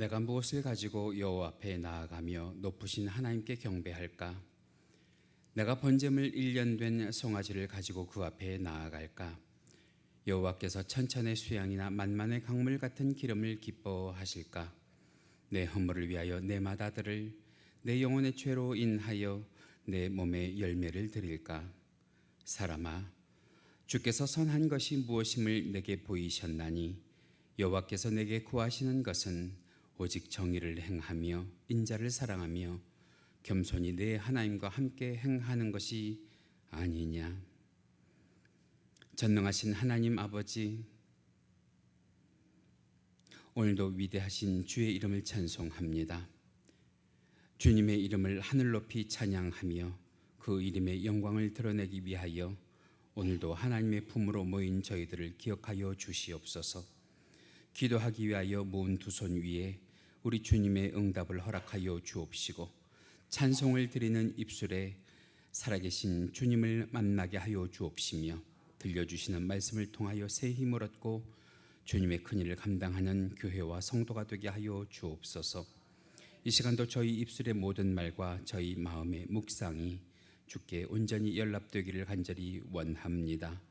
내가 무엇을 가지고 여호와 앞에 나아가며 높으신 하나님께 경배할까? 내가 번제물 1년 된 송아지를 가지고 그 앞에 나아갈까? 여호와께서 천천의 수양이나 만만의 강물 같은 기름을 기뻐하실까? 내 허물을 위하여 내 맏아들을, 내 영혼의 죄로 인하여 내 몸에 열매를 드릴까? 사람아, 주께서 선한 것이 무엇임을 내게 보이셨나니 여호와께서 내게 구하시는 것은 오직 정의를 행하며 인자를 사랑하며 겸손히 내 하나님과 함께 행하는 것이 아니냐. 전능하신 하나님 아버지, 오늘도 위대하신 주의 이름을 찬송합니다. 주님의 이름을 하늘 높이 찬양하며 그 이름의 영광을 드러내기 위하여 오늘도 하나님의 품으로 모인 저희들을 기억하여 주시옵소서. 기도하기 위하여 모은 두 손 위에 우리 주님의 응답을 허락하여 주옵시고, 찬송을 드리는 입술에 살아계신 주님을 만나게 하여 주옵시며, 들려주시는 말씀을 통하여 새 힘을 얻고 주님의 큰일을 감당하는 교회와 성도가 되게 하여 주옵소서. 이 시간도 저희 입술의 모든 말과 저희 마음의 묵상이 주께 온전히 연락되기를 간절히 원합니다.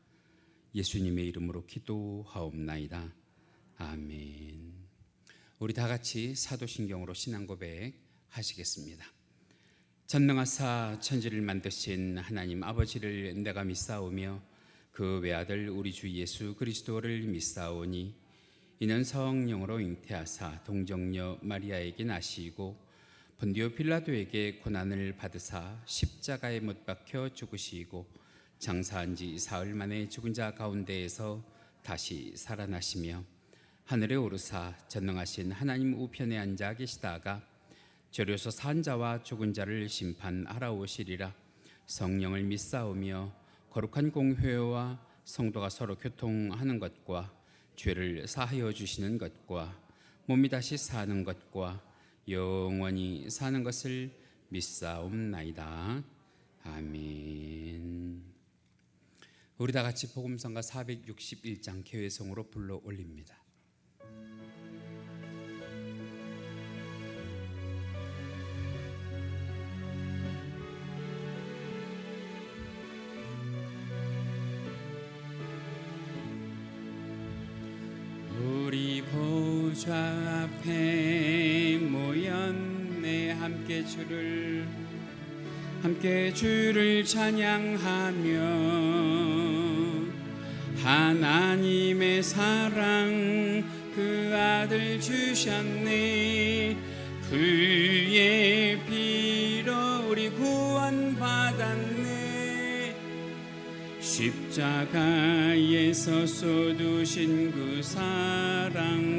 예수님의 이름으로 기도하옵나이다. 아멘. 우리 다 같이 사도신경으로 신앙 고백 하시겠습니다. 전능하사 천지를 만드신 하나님 아버지를 내가 믿사오며 그 외아들 우리 주 예수 그리스도를 믿사오니 이는 성령으로 잉태하사 동정녀 마리아에게 나시고 본디오 빌라도에게 고난을 받으사 십자가에 못 박혀 죽으시고 장사한 지 사흘 만에 죽은 자 가운데에서 다시 살아나시며 하늘에 오르사 전능하신 하나님 우편에 앉아 계시다가 저려서 산 자와 죽은 자를 심판하러 오시리라. 성령을 믿사오며 거룩한 공회와 성도가 서로 교통하는 것과 죄를 사하여 주시는 것과 몸이 다시 사는 것과 영원히 사는 것을 믿사옵나이다. 아멘. 우리 다 같이 복음성가 461장 교회성으로 불러 올립니다. 우리 보좌 앞에 모였네. 함께 주를 찬양하며 하나님의 사랑 그 아들 주셨네. 그의 피로 우리 구원받았네. 십자가에서 쏟으신 그 사랑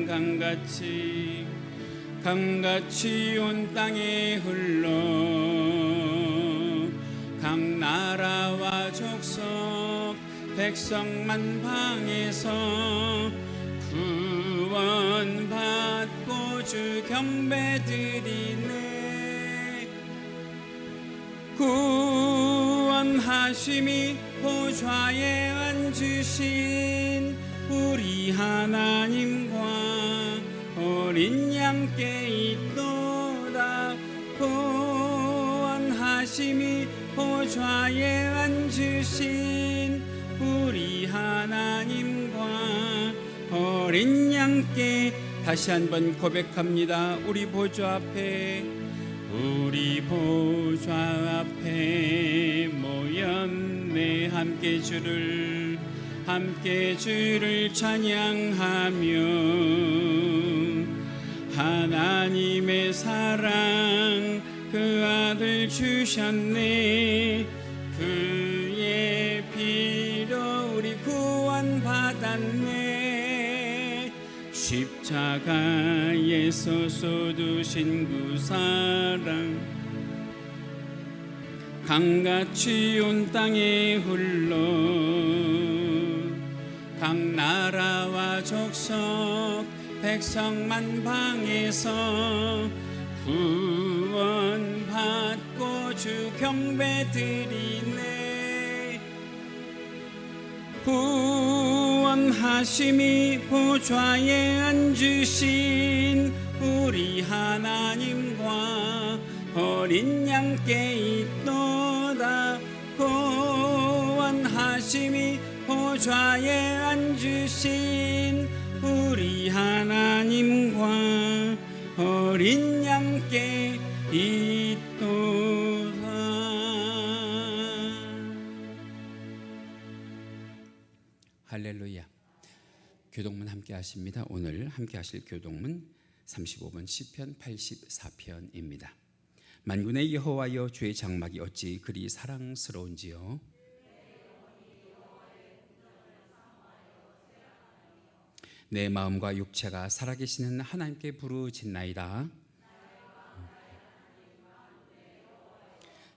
강같이 온 땅에 흘러 각 나라와 족속 백성 만방에서 구원받고 주 경배드리네. 구원하심이 보좌에 앉으신 우리 하나님과 어린 양께 있도다. 구원하심이 보좌에 앉으신 우리 하나님과 어린 양께. 다시 한번 고백합니다. 우리 보좌 앞에 모였네. 함께 주를 찬양하며 하나님의 사랑 그 아들 주셨네. 그의 피로 우리 구원받았네. 십자가에서 쏟으신 그 사랑 강같이 온 땅에 흘러 각 나라와 족속 백성 만방에서 구원받고 주 경배드리네. 구원하심이 보좌에 앉으신 우리 하나님과 어린 양께 있도다. 구원하심이 보좌에 앉으신 우리 하나님과 어린 양께 있도다. 할렐루야. 교동문 함께 하십니다. 오늘 함께 하실 교동문 35번 시편 84편입니다. 만군의 여호와여, 주의 장막이 어찌 그리 사랑스러운지요. 내 마음과 육체가 살아계시는 하나님께 부르짖나이다.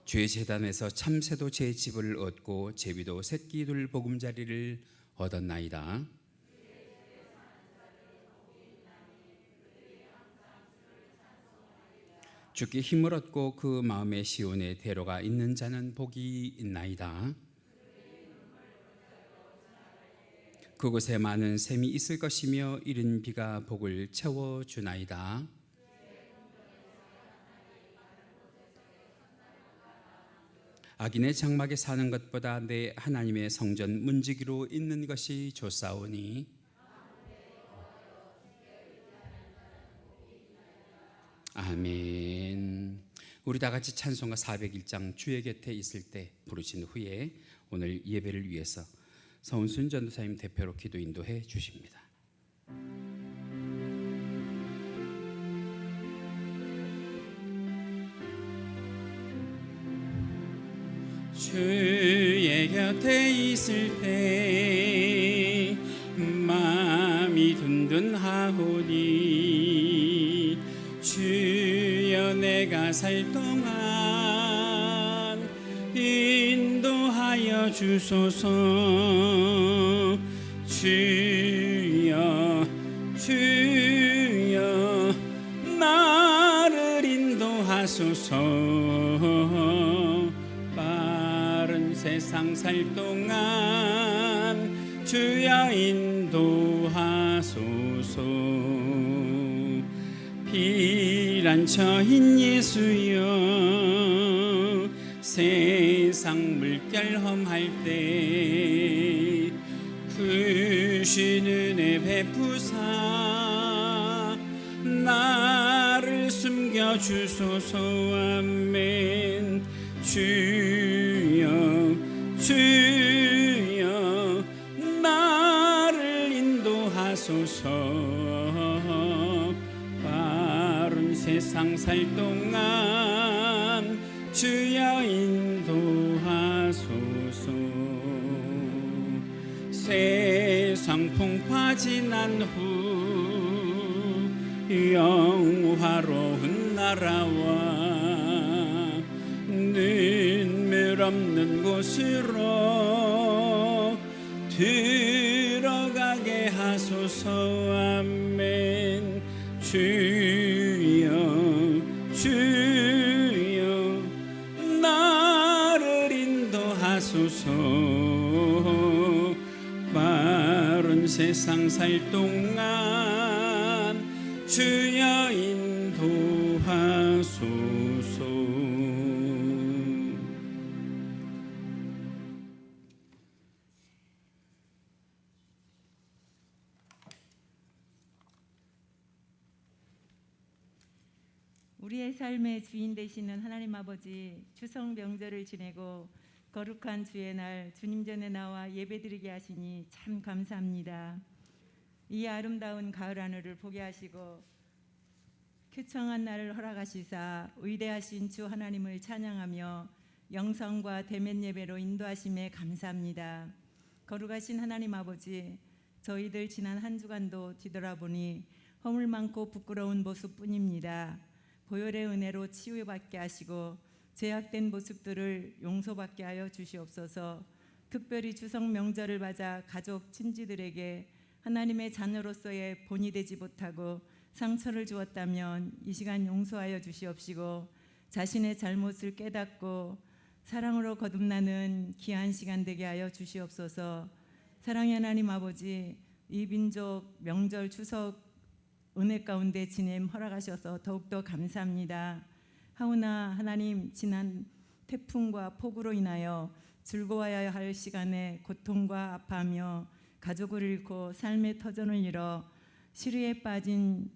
주의 제단에서 참새도 제 집을 얻고 제비도 새끼들 보금자리를 얻었나이다. 주께 힘을 얻고 그 마음의 시온에 대로가 있는 자는 복이 있나이다. 그곳에 많은 샘이 있을 것이며 이른 비가 복을 채워주나이다. 악인의 장막에 사는 것보다 내 하나님의 성전 문지기로 있는 것이 좋사오니. 아멘. 우리 다 같이 찬송가 401장 주의 곁에 있을 때 부르신 후에 오늘 예배를 위해서 서은순 전도사님 대표로 기도 인도해 주십니다. 주의 곁에 있을 때 마음이 든든하오니 주여 내가 살 동안 인도하여 주소서. 주여 주여 나를 인도하소서. 빠른 세상 살 동안 주여 인도하소서. 피란처인 예수여, 세상 물결 험할 때 크신 은혜 베푸사 나를 숨겨주소서. 아멘. 주여 주여 나를 인도하소서. 빠른 세상 살 동안 주여 인도하소서. 세상 풍파 지난 후 영화로운 나라와 눈물 없는 곳으로 들어가게 하소서. 아멘. 주여 주여 나를 인도하소서. 빠른 세상 살 동안 주여 인도하소서. 우리의 삶의 주인 되시는 하나님 아버지, 추석 명절을 지내고 거룩한 주의 날 주님 전에 나와 예배드리게 하시니 참 감사합니다. 이 아름다운 가을 하늘을 보게 하시고 쾌청한 날을 허락하시사 위대하신 주 하나님을 찬양하며 영성과 대면 예배로 인도하심에 감사합니다. 거룩하신 하나님 아버지, 저희들 지난 한 주간도 뒤돌아보니 허물 많고 부끄러운 모습뿐입니다. 보혈의 은혜로 치유받게 하시고 죄악된 모습들을 용서받게 하여 주시옵소서. 특별히 추석 명절을 맞아 가족 친지들에게 하나님의 자녀로서의 본이 되지 못하고 상처를 주었다면 이 시간 용서하여 주시옵시고 자신의 잘못을 깨닫고 사랑으로 거듭나는 귀한 시간 되게 하여 주시옵소서. 사랑의 하나님 아버지, 이 민족 명절 추석 은혜 가운데 지냄 허락하셔서 더욱더 감사합니다. 하오나 하나님, 지난 태풍과 폭우로 인하여 즐거워야 할 시간에 고통과 아파하며 가족을 잃고 삶의 터전을 잃어 시리에 빠진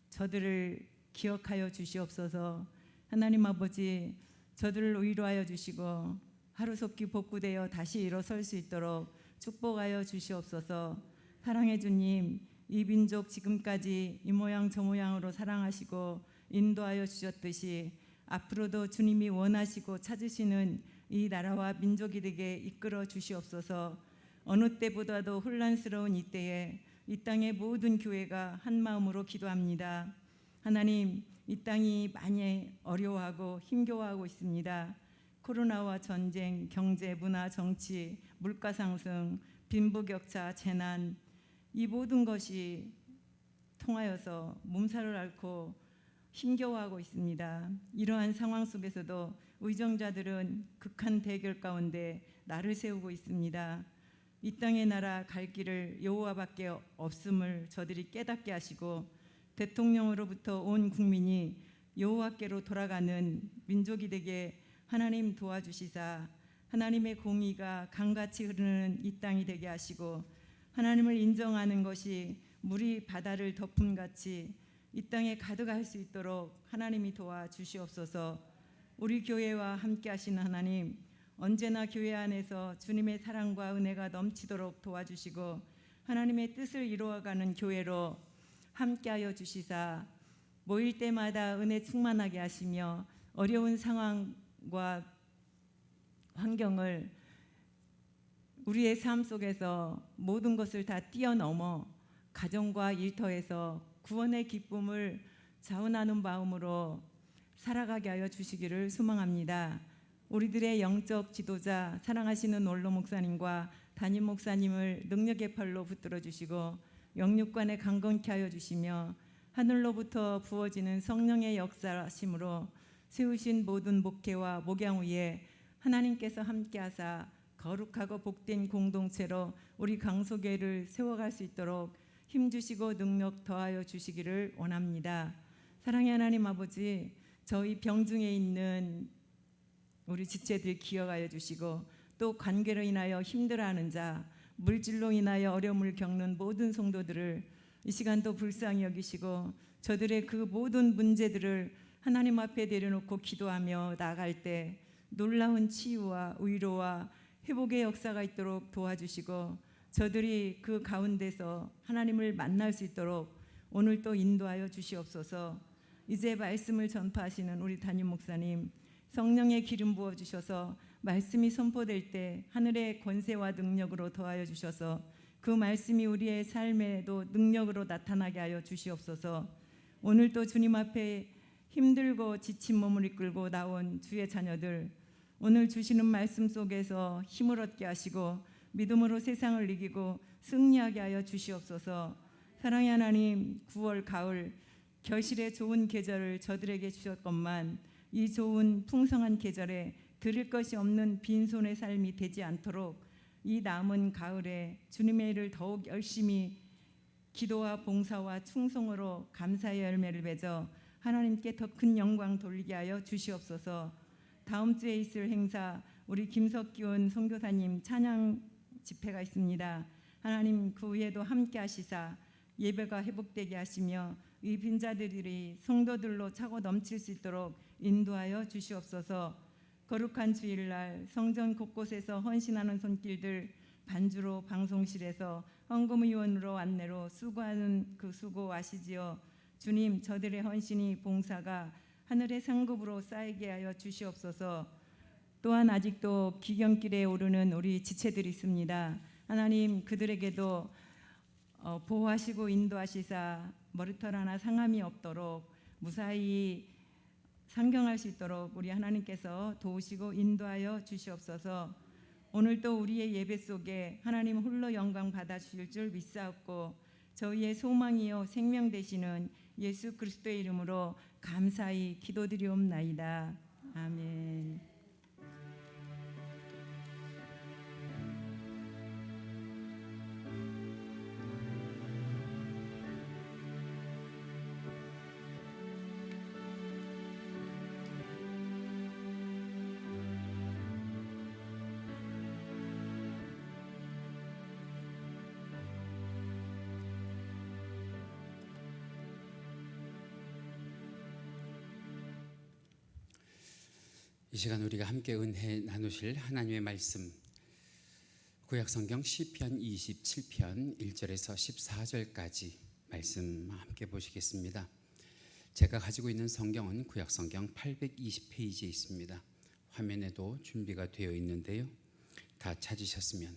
저들을 기억하여 주시옵소서. 하나님 아버지, 저들을 위로하여 주시고 하루속히 복구되어 다시 일어설 수 있도록 축복하여 주시옵소서. 사랑해 주님, 이 민족 지금까지 이 모양 저 모양으로 사랑하시고 인도하여 주셨듯이 앞으로도 주님이 원하시고 찾으시는 이 나라와 민족이 되게 이끌어 주시옵소서. 어느 때보다도 혼란스러운 이때에 이 땅의 모든 교회가 한 마음으로 기도합니다. 하나님, 이 땅이 많이 어려워하고 힘겨워하고 있습니다. 코로나와 전쟁, 경제, 문화, 정치, 물가 상승, 빈부격차, 재난, 이 모든 것이 통하여서 몸살을 앓고 힘겨워하고 있습니다. 이러한 상황 속에서도 의정자들은 극한 대결 가운데 나를 세우고 있습니다. 이 땅의 나라 갈 길을 여호와밖에 없음을 저들이 깨닫게 하시고 대통령으로부터 온 국민이 여호와께로 돌아가는 민족이 되게 하나님 도와주시사 하나님의 공의가 강같이 흐르는 이 땅이 되게 하시고 하나님을 인정하는 것이 물이 바다를 덮음같이 이 땅에 가득할 수 있도록 하나님이 도와주시옵소서. 우리 교회와 함께 하시는 하나님, 언제나 교회 안에서 주님의 사랑과 은혜가 넘치도록 도와주시고 하나님의 뜻을 이루어가는 교회로 함께하여 주시사 모일 때마다 은혜 충만하게 하시며 어려운 상황과 환경을 우리의 삶 속에서 모든 것을 다 뛰어넘어 가정과 일터에서 구원의 기쁨을 자원하는 마음으로 살아가게 하여 주시기를 소망합니다. 우리들의 영적 지도자 사랑하시는 원로 목사님과 담임 목사님을 능력의 팔로 붙들어 주시고 영육간에 강건케 하여 주시며 하늘로부터 부어지는 성령의 역사심으로 세우신 모든 목회와 목양 위에 하나님께서 함께하사 거룩하고 복된 공동체로 우리 강소교회를 세워갈 수 있도록 힘주시고 능력 더하여 주시기를 원합니다. 사랑의 하나님 아버지, 저희 병중에 있는 우리 지체들 기억하여 주시고 또 관계로 인하여 힘들어하는 자, 물질로 인하여 어려움을 겪는 모든 성도들을 이 시간도 불쌍히 여기시고 저들의 그 모든 문제들을 하나님 앞에 내려놓고 기도하며 나아갈 때 놀라운 치유와 위로와 회복의 역사가 있도록 도와주시고 저들이 그 가운데서 하나님을 만날 수 있도록 오늘 또 인도하여 주시옵소서. 이제 말씀을 전파하시는 우리 담임 목사님, 성령의 기름 부어주셔서 말씀이 선포될 때 하늘의 권세와 능력으로 더하여 주셔서 그 말씀이 우리의 삶에도 능력으로 나타나게 하여 주시옵소서. 오늘도 주님 앞에 힘들고 지친 몸을 이끌고 나온 주의 자녀들, 오늘 주시는 말씀 속에서 힘을 얻게 하시고 믿음으로 세상을 이기고 승리하게 하여 주시옵소서. 사랑의 하나님, 9월 가을 결실의 좋은 계절을 저들에게 주셨건만 이 좋은 풍성한 계절에 드릴 것이 없는 빈손의 삶이 되지 않도록 이 남은 가을에 주님의 일을 더욱 열심히 기도와 봉사와 충성으로 감사의 열매를 맺어 하나님께 더 큰 영광 돌리게 하여 주시옵소서. 다음 주에 있을 행사, 우리 김석기원 선교사님 찬양 집회가 있습니다. 하나님 그 위에도 함께 하시사 예배가 회복되게 하시며 이 빈자들이 성도들로 차고 넘칠 수 있도록 인도하여 주시옵소서. 거룩한 주일날 성전 곳곳에서 헌신하는 손길들 반주로 방송실에서 헌금의원으로 안내로 수고하는 그 수고 아시지요. 주님, 저들의 헌신이 봉사가 하늘의 상급으로 쌓이게 하여 주시옵소서. 또한 아직도 기경길에 오르는 우리 지체들이 있습니다. 하나님 그들에게도 보호하시고 인도하시사 머리털 하나 상함이 없도록 무사히 상경할 수 있도록 우리 하나님께서 도우시고 인도하여 주시옵소서. 오늘도 우리의 예배 속에 하나님 홀로 영광 받아주실 줄 믿사옵고 저희의 소망이요 생명 되시는 예수 그리스도의 이름으로 감사히 기도드리옵나이다. 아멘. 이 시간 우리가 함께 은혜 나누실 하나님의 말씀, 구약성경 시편 27편 1절에서 14절까지 말씀 함께 보시겠습니다. 제가 가지고 있는 성경은 구약성경 820페이지에 있습니다. 화면에도 준비가 되어 있는데요. 다 찾으셨으면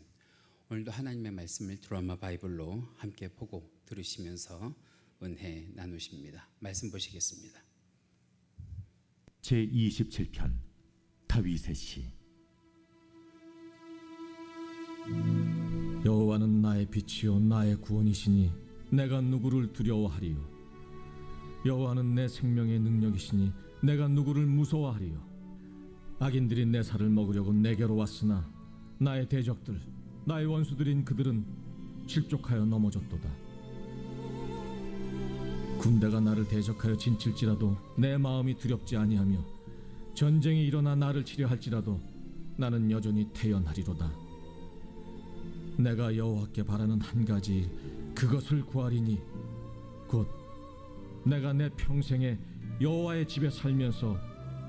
오늘도 하나님의 말씀을 드라마 바이블로 함께 보고 들으시면서 은혜 나누십니다. 말씀 보시겠습니다. 제27편 다윗의 시. 여호와는 나의 빛이요 나의 구원이시니 내가 누구를 두려워하리요. 여호와는 내 생명의 능력이시니 내가 누구를 무서워하리요. 악인들이 내 살을 먹으려고 내게로 왔으나 나의 대적들 나의 원수들인 그들은 실족하여 넘어졌도다. 군대가 나를 대적하여 진칠지라도 내 마음이 두렵지 아니하며 전쟁이 일어나 나를 치려 할지라도 나는 여전히 태연하리로다. 내가 여호와께 바라는 한 가지 일, 그것을 구하리니 곧 내가 내 평생에 여호와의 집에 살면서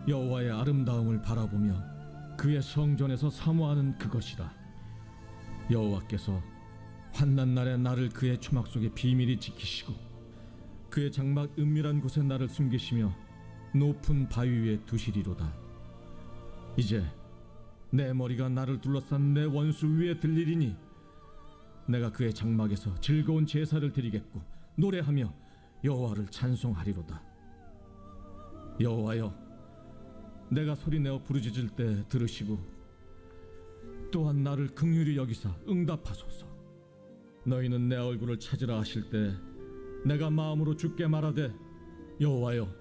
여호와의 아름다움을 바라보며 그의 성전에서 사모하는 그것이라. 여호와께서 환난 날에 나를 그의 초막 속에 비밀히 지키시고 그의 장막 은밀한 곳에 나를 숨기시며 높은 바위 위에 두시리로다. 이제 내 머리가 나를 둘러싼 내 원수 위에 들리리니 내가 그의 장막에서 즐거운 제사를 드리겠고 노래하며 여호와를 찬송하리로다. 여호와여, 내가 소리내어 부르짖을 때 들으시고 또한 나를 긍휼히 여기사 응답하소서. 너희는 내 얼굴을 찾으라 하실 때 내가 마음으로 주께 말하되 여호와여,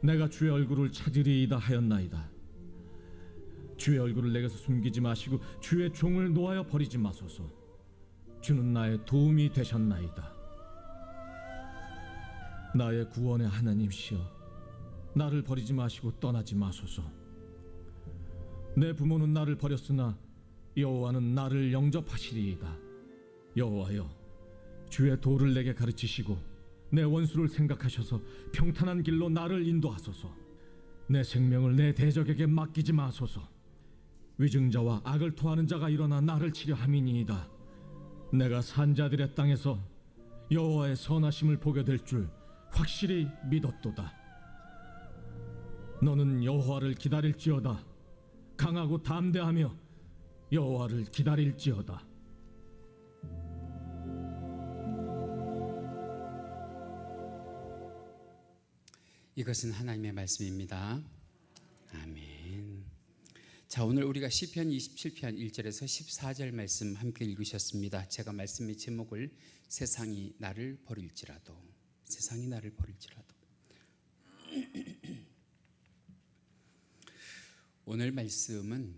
내가 주의 얼굴을 찾으리이다 하였나이다. 주의 얼굴을 내게서 숨기지 마시고 주의 종을 놓아여 버리지 마소서. 주는 나의 도움이 되셨나이다. 나의 구원의 하나님시여, 나를 버리지 마시고 떠나지 마소서. 내 부모는 나를 버렸으나 여호와는 나를 영접하시리이다. 여호와여, 주의 도를 내게 가르치시고 내 원수를 생각하셔서 평탄한 길로 나를 인도하소서. 내 생명을 내 대적에게 맡기지 마소서. 위증자와 악을 토하는 자가 일어나 나를 치려 함이니이다. 내가 산자들의 땅에서 여호와의 선하심을 보게 될 줄 확실히 믿었도다. 너는 여호와를 기다릴지어다. 강하고 담대하며 여호와를 기다릴지어다. 이것은 하나님의 말씀입니다. 아멘. 자, 오늘 우리가 시편 27편 1절에서 14절 말씀 함께 읽으셨습니다. 제가 말씀의 제목을 세상이 나를 버릴지라도, 세상이 나를 버릴지라도. 오늘 말씀은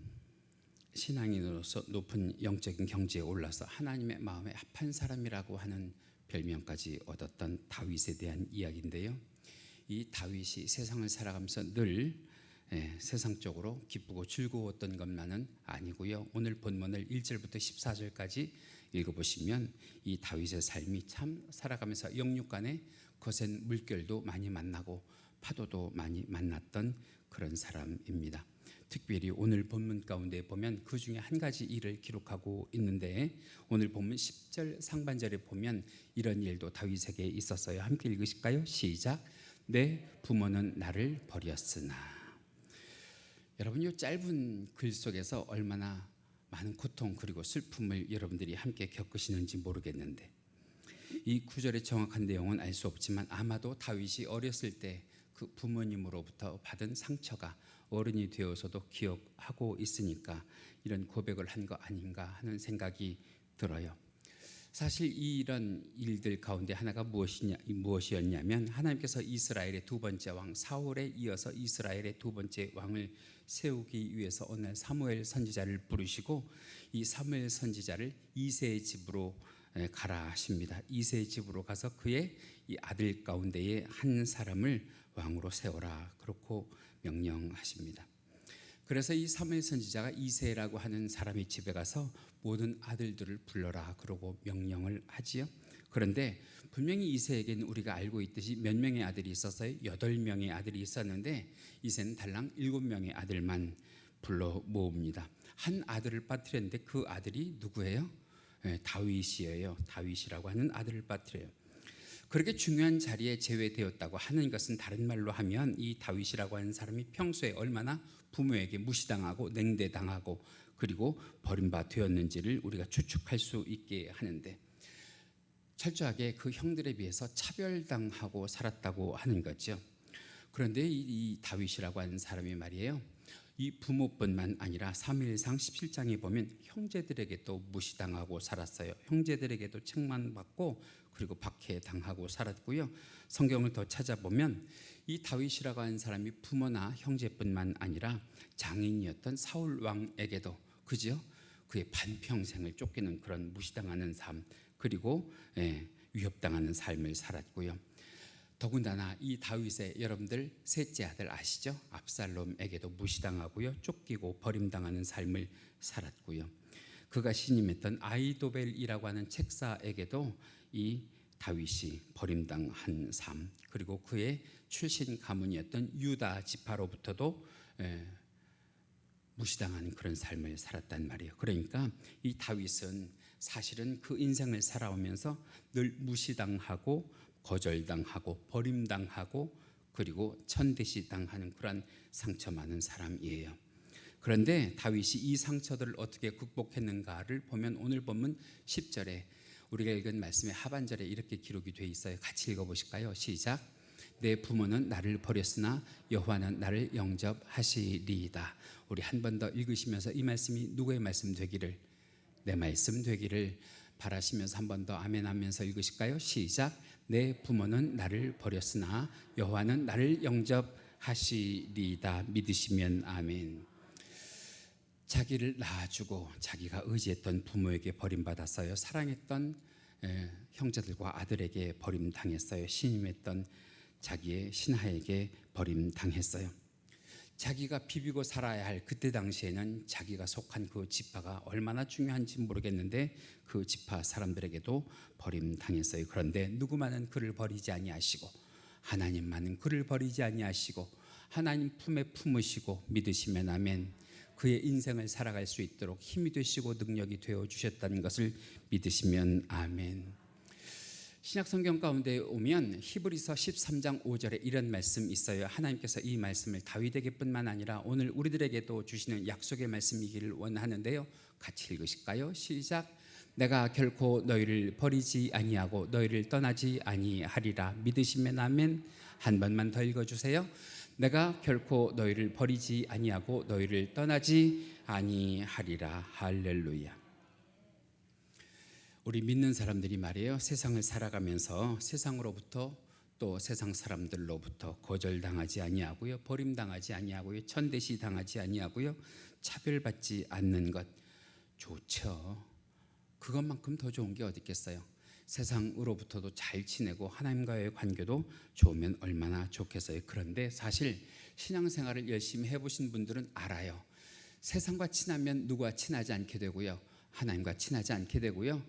신앙인으로서 높은 영적인 경지에 올라서 하나님의 마음에 합한 사람이라고 하는 별명까지 얻었던 다윗에 대한 이야기인데요. 이 다윗이 세상을 살아가면서 늘 세상적으로 기쁘고 즐거웠던 것만은 아니고요. 오늘 본문을 1절부터 14절까지 읽어보시면 이 다윗의 삶이 참 살아가면서 영육간에 거센 물결도 많이 만나고 파도도 많이 만났던 그런 사람입니다. 특별히 오늘 본문 가운데 보면 그 중에 한 가지 일을 기록하고 있는데 오늘 본문 10절 상반절에 보면 이런 일도 다윗에게 있었어요. 함께 읽으실까요? 시작. 내 부모는 나를 버렸으나. 여러분, 이 짧은 글 속에서 얼마나 많은 고통 그리고 슬픔을 여러분들이 함께 겪으시는지 모르겠는데 이 구절의 정확한 내용은 알 수 없지만 아마도 다윗이 어렸을 때 그 부모님으로부터 받은 상처가 어른이 되어서도 기억하고 있으니까 이런 고백을 한 거 아닌가 하는 생각이 들어요. 사실 이런 일들 가운데 하나가 무엇이었냐면 하나님께서 이스라엘의 두 번째 왕 사울에 이어서 이스라엘의 두 번째 왕을 세우기 위해서 어느 날 사무엘 선지자를 부르시고 이 사무엘 선지자를 이새의 집으로 가라 하십니다. 이새의 집으로 가서 그의 이 아들 가운데의 한 사람을 왕으로 세워라, 그렇고 명령하십니다. 그래서 이 사무엘 선지자가 이새라고 하는 사람의 집에 가서 모든 아들들을 불러라 그러고 명령을 하지요. 그런데 분명히 이새에게는 우리가 알고 있듯이 몇 명의 아들이 있었어요? 8명의 아들이 있었는데 이새는 달랑 7명의 아들만 불러 모읍니다. 한 아들을 빠뜨렸는데 그 아들이 누구예요? 다윗이에요. 다윗이라고 하는 아들을 빠뜨려요. 그렇게 중요한 자리에 제외되었다고 하는 것은 다른 말로 하면 이 다윗이라고 하는 사람이 평소에 얼마나 부모에게 무시당하고 냉대당하고 그리고 버림받아 되었는지를 우리가 추측할 수 있게 하는데, 철저하게 그 형들에 비해서 차별당하고 살았다고 하는 거죠. 그런데 이 다윗이라고 하는 사람이 말이에요, 이 부모뿐만 아니라 사무엘상 17장에 보면 형제들에게도 무시당하고 살았어요. 형제들에게도 책망받고 그리고 박해당하고 살았고요. 성경을 더 찾아보면 이 다윗이라고 하는 사람이 부모나 형제뿐만 아니라 장인이었던 사울 왕에게도 그죠? 그의 반평생을 쫓기는 그런 무시당하는 삶, 그리고 위협당하는 삶을 살았고요. 더군다나 이 다윗의 여러분들 셋째 아들 아시죠? 압살롬에게도 무시당하고요, 쫓기고 버림당하는 삶을 살았고요. 그가 신임했던 아히도벨이라고 하는 책사에게도 이 다윗이 버림당한 삶, 그리고 그의 출신 가문이었던 유다 지파로부터도 무시당하는 그런 삶을 살았단 말이에요. 그러니까 이 다윗은 사실은 그 인생을 살아오면서 늘 무시당하고 거절당하고 버림당하고 그리고 천대시당하는 그런 상처 많은 사람이에요. 그런데 다윗이 이 상처들을 어떻게 극복했는가를 보면 오늘 본문 10절에 우리가 읽은 말씀의 하반절에 이렇게 기록이 돼 있어요. 같이 읽어보실까요? 시작. 내 부모는 나를 버렸으나 여호와는 나를 영접하시리이다. 우리 한 번 더 읽으시면서 이 말씀이 누구의 말씀 되기를, 내 말씀 되기를 바라시면서 한 번 더 아멘 하면서 읽으실까요? 시작. 내 부모는 나를 버렸으나 여호와는 나를 영접하시리이다. 믿으시면 아멘. 자기를 낳아주고 자기가 의지했던 부모에게 버림받았어요. 사랑했던 형제들과 아들에게 버림당했어요. 신임했던 자기의 신하에게 버림당했어요. 자기가 비비고 살아야 할 그때 당시에는 자기가 속한 그 지파가 얼마나 중요한지 모르겠는데 그 지파 사람들에게도 버림당했어요. 그런데 누구만은 그를 버리지 아니하시고 하나님만은 그를 버리지 아니하시고 하나님 품에 품으시고 믿으시면 아멘. 그의 인생을 살아갈 수 있도록 힘이 되시고 능력이 되어 주셨다는 것을 믿으시면 아멘. 신약 성경 가운데 오면 히브리서 13장 5절에 이런 말씀 있어요. 하나님께서 이 말씀을 다윗에게뿐만 아니라 오늘 우리들에게도 주시는 약속의 말씀이기를 원하는데요. 같이 읽으실까요? 시작. 내가 결코 너희를 버리지 아니하고 너희를 떠나지 아니하리라. 믿으시면 아멘. 한 번만 더 읽어주세요. 내가 결코 너희를 버리지 아니하고 너희를 떠나지 아니하리라. 할렐루야. 우리 믿는 사람들이 말이에요, 세상을 살아가면서 세상으로부터 또 세상 사람들로부터 거절당하지 아니하고요, 버림당하지 아니하고요, 천대시 당하지 아니하고요, 차별받지 않는 것 좋죠. 그것만큼 더 좋은 게 어디 있겠어요. 세상으로부터도 잘 지내고 하나님과의 관계도 좋으면 얼마나 좋겠어요. 그런데 사실 신앙생활을 열심히 해보신 분들은 알아요. 세상과 친하면 누구와 친하지 않게 되고요, 하나님과 친하지 않게 되고요.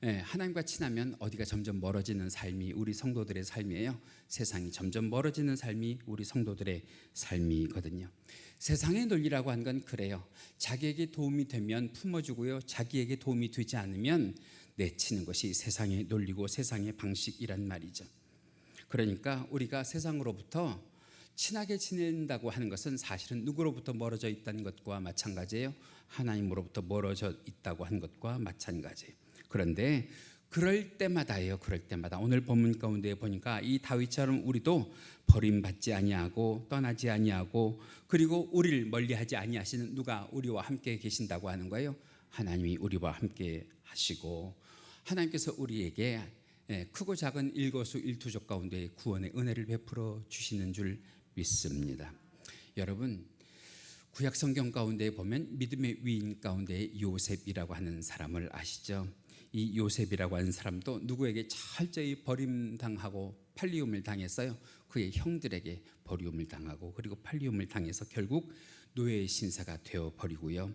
하나님과 친하면 어디가 점점 멀어지는 삶이 우리 성도들의 삶이에요. 세상이 점점 멀어지는 삶이 우리 성도들의 삶이거든요. 세상의 논리라고 하는 건 그래요. 자기에게 도움이 되면 품어주고요, 자기에게 도움이 되지 않으면 내치는 것이 세상의 논리고 세상의 방식이란 말이죠. 그러니까 우리가 세상으로부터 친하게 지낸다고 하는 것은 사실은 누구로부터 멀어져 있다는 것과 마찬가지예요. 하나님으로부터 멀어져 있다고 하는 것과 마찬가지예요. 그런데 그럴 때마다예요. 그럴 때마다 오늘 본문 가운데 보니까 이 다윗처럼 우리도 버림받지 아니하고 떠나지 아니하고 그리고 우리를 멀리하지 아니하시는 누가 우리와 함께 계신다고 하는 거예요. 하나님이 우리와 함께 하시고 하나님께서 우리에게 크고 작은 일거수일투족 가운데 구원의 은혜를 베풀어 주시는 줄 믿습니다. 여러분, 구약 성경 가운데 보면 믿음의 위인 가운데 요셉이라고 하는 사람을 아시죠? 이 요셉이라고 하는 사람도 누구에게 철저히 버림당하고 팔리움을 당했어요. 그의 형들에게 버리움을 당하고 그리고 팔리움을 당해서 결국 노예의 신사가 되어버리고요.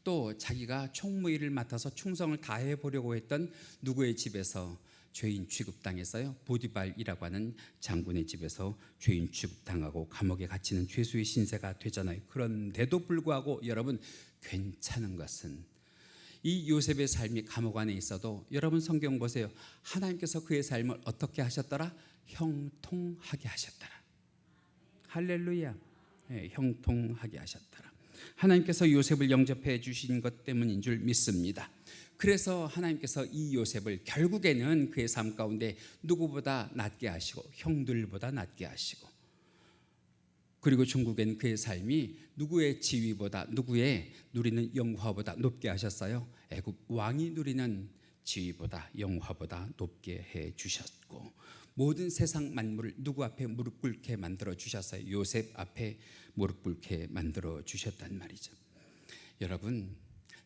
또 자기가 총무일을 맡아서 충성을 다해보려고 했던 누구의 집에서 죄인 취급당했어요. 보디발이라고 하는 장군의 집에서 죄인 취급당하고 감옥에 갇히는 죄수의 신세가 되잖아요. 그런데도 불구하고 여러분, 괜찮은 것은 이 요셉의 삶이 감옥 안에 있어도 여러분 성경 보세요. 하나님께서 그의 삶을 어떻게 하셨더라? 형통하게 하셨더라. 할렐루야. 네, 형통하게 하셨더라. 하나님께서 요셉을 영접해 주신 것 때문인 줄 믿습니다. 그래서 하나님께서 이 요셉을 결국에는 그의 삶 가운데 누구보다 낫게 하시고 형들보다 낫게 하시고, 그리고 중국엔 그의 삶이 누구의 지위보다, 누구의 누리는 영화보다 높게 하셨어요. 애굽 왕이 누리는 지위보다, 영화보다 높게 해 주셨고, 모든 세상 만물을 누구 앞에 무릎 꿇게 만들어 주셨어요. 요셉 앞에 무릎 꿇게 만들어 주셨단 말이죠. 여러분,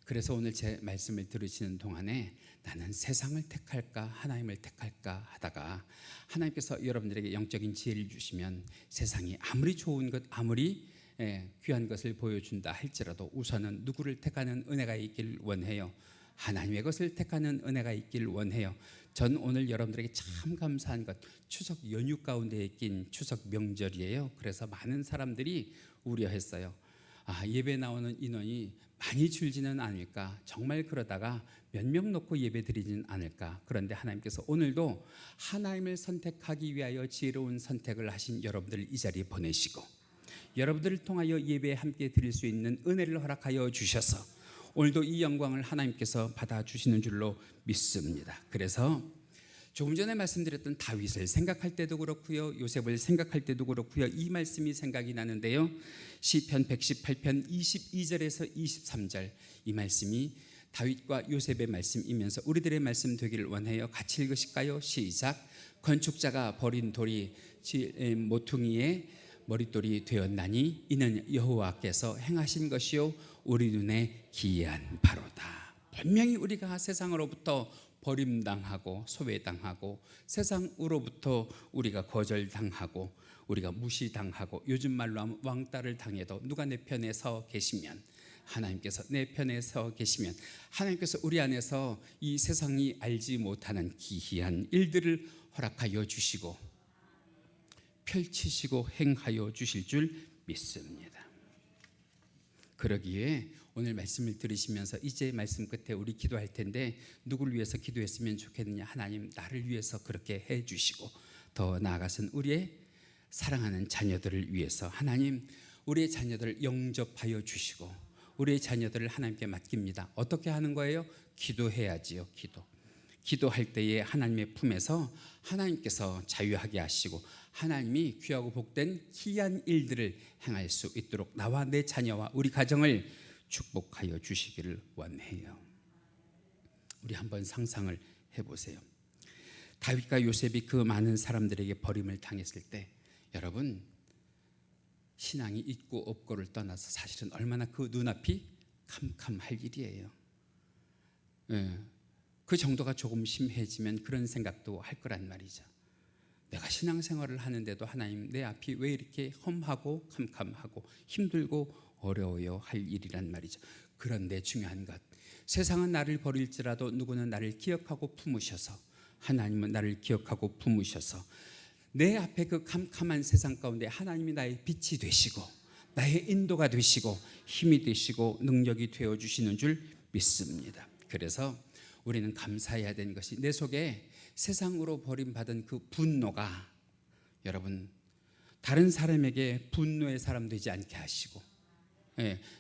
그래서 오늘 제 말씀을 들으시는 동안에 나는 세상을 택할까 하나님을 택할까 하다가 하나님께서 여러분들에게 영적인 지혜를 주시면 세상이 아무리 좋은 것, 아무리 귀한 것을 보여준다 할지라도 우선은 누구를 택하는 은혜가 있길 원해요. 하나님의 것을 택하는 은혜가 있길 원해요. 전 오늘 여러분들에게 참 감사한 것, 추석 연휴 가운데에 낀 추석 명절이에요. 그래서 많은 사람들이 우려했어요. 예배 나오는 인원이 많이 줄지는 않을까, 정말 그러다가 몇 명 놓고 예배 드리지는 않을까. 그런데 하나님께서 오늘도 하나님을 선택하기 위하여 지혜로운 선택을 하신 여러분들을 이 자리에 보내시고 여러분들을 통하여 예배에 함께 드릴 수 있는 은혜를 허락하여 주셔서 오늘도 이 영광을 하나님께서 받아주시는 줄로 믿습니다. 그래서 조금 전에 말씀드렸던 다윗을 생각할 때도 그렇고요, 요셉을 생각할 때도 그렇고요, 이 말씀이 생각이 나는데요. 시편 118편 22절에서 23절, 이 말씀이 다윗과 요셉의 말씀이면서 우리들의 말씀 되기를 원해요. 같이 읽으실까요? 시작. 건축자가 버린 돌이 모퉁이의 머릿돌이 되었나니 이는 여호와께서 행하신 것이요 우리 눈에 기이한 바로다. 분명히 우리가 세상으로부터 버림당하고 소외당하고 세상으로부터 우리가 거절당하고 우리가 무시당하고 요즘 말로 하면 왕따를 당해도 누가 내 편에 서 계시면, 하나님께서 내 편에 서 계시면 하나님께서 우리 안에서 이 세상이 알지 못하는 기이한 일들을 허락하여 주시고 펼치시고 행하여 주실 줄 믿습니다. 그러기에 오늘 말씀을 들으시면서 이제 말씀 끝에 우리 기도할 텐데 누구를 위해서 기도했으면 좋겠느냐. 하나님, 나를 위해서 그렇게 해 주시고 더 나아가서는 우리의 사랑하는 자녀들을 위해서 하나님, 우리의 자녀들을 영접하여 주시고 우리의 자녀들을 하나님께 맡깁니다. 어떻게 하는 거예요? 기도해야지요. 기도할 때에 하나님의 품에서 하나님께서 자유하게 하시고 하나님이 귀하고 복된 기이한 일들을 행할 수 있도록 나와 내 자녀와 우리 가정을 축복하여 주시기를 원해요. 우리 한번 상상을 해보세요. 다윗과 요셉이 그 많은 사람들에게 버림을 당했을 때 여러분, 신앙이 있고 없고를 떠나서 사실은 얼마나 그 눈앞이 캄캄할 일이에요. 그 정도가 조금 심해지면 그런 생각도 할 거란 말이죠. 내가 신앙생활을 하는데도 하나님, 내 앞이 왜 이렇게 험하고 캄캄하고 힘들고 어려워요 할 일이란 말이죠. 그런데 중요한 것, 세상은 나를 버릴지라도 누구는 나를 기억하고 품으셔서, 하나님은 나를 기억하고 품으셔서 내 앞에 그 캄캄한 세상 가운데 하나님이 나의 빛이 되시고 나의 인도가 되시고 힘이 되시고 능력이 되어주시는 줄 믿습니다. 그래서 우리는 감사해야 되는 것이, 내 속에 세상으로 버림받은 그 분노가 여러분 다른 사람에게 분노의 사람 되지 않게 하시고,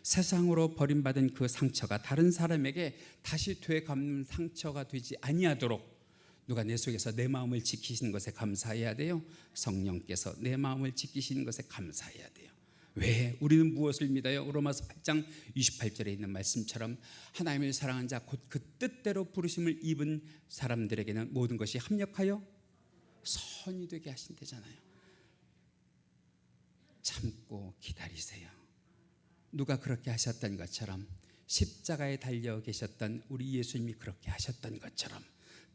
세상으로 버림받은 그 상처가 다른 사람에게 다시 되갚는 상처가 되지 아니하도록 누가 내 속에서 내 마음을 지키시는 것에 감사해야 돼요. 성령께서 내 마음을 지키시는 것에 감사해야 돼요. 왜? 우리는 무엇을 믿어요? 로마서 8장 28절에 있는 말씀처럼 하나님을 사랑한 자 곧 그 뜻대로 부르심을 입은 사람들에게는 모든 것이 합력하여 선이 되게 하신대잖아요. 참고 기다리세요. 누가 그렇게 하셨던 것처럼, 십자가에 달려 계셨던 우리 예수님이 그렇게 하셨던 것처럼,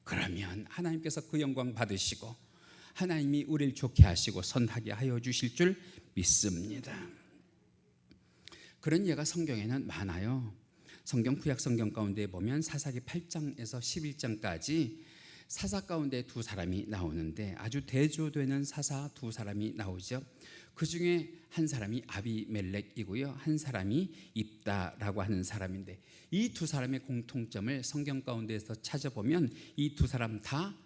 그러면 하나님께서 그 영광 받으시고 하나님이 우리를 좋게 하시고 선하게 하여 주실 줄 믿습니다. 그런 예가 성경에는 많아요. 성경 구약 성경 가운데 보면 사사기 8장에서 11장까지 사사 가운데 두 사람이 나오는데 아주 대조되는 사사 두 사람이 나오죠. 그 중에 한 사람이 아비멜렉이고요, 한 사람이 입다라고 하는 사람인데, 이 두 사람의 공통점을 성경 가운데에서 찾아보면 이 두 사람 다